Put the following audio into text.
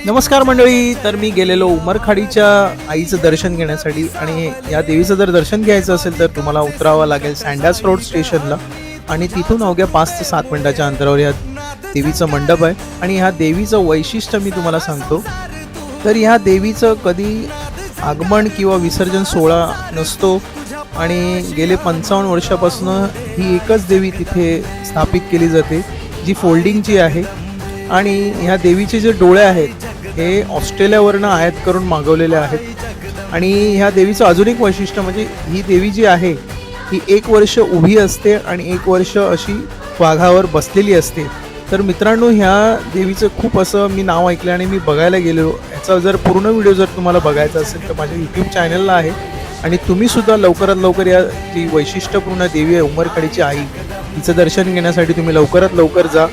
नमस्कार मंडळी. तर मी गेलेलो उमरखाडीच्या आईचं दर्शन घेण्यासाठी आणि या देवीचं जर दर्शन घ्यायचं असेल तर तुम्हाला उतरावं लागेल सँडास रोड स्टेशनला आणि तिथून अवघ्या 5 ते 7 मिनिटाच्या अंतरावर या देवीचं मंडप आहे. आणि ह्या देवीचं वैशिष्ट्य मी तुम्हाला सांगतो. तर ह्या देवीचं कधी आगमन किंवा विसर्जन सोहळा नसतो आणि गेले 55 वर्षापासून ही एकच देवी तिथे स्थापित केली जाते, जी फोल्डिंगची आहे. आणि ह्या देवीचे जे डोळे आहेत हे ऑस्ट्रेलियावरनं आयात करून मागवलेले आहेत. आणि ह्या देवीचं अजून एक वैशिष्ट्य म्हणजे ही देवी जी आहे ही 1 वर्ष उभी असते आणि 1 वर्ष अशी वाघावर बसलेली असते. तर मित्रांनो, ह्या देवीचं खूप असं मी नाव ऐकलं आणि मी बघायला गेलो. याचा जर पूर्ण व्हिडिओ जर तुम्हाला बघायचा असेल तर माझ्या यूट्यूब चॅनलला आहे. आणि तुम्हीसुद्धा लवकरात लवकर या जी वैशिष्ट्यपूर्ण देवी आहे उमरखाडीची आई, तिचं दर्शन घेण्यासाठी तुम्ही लवकरात लवकर जा.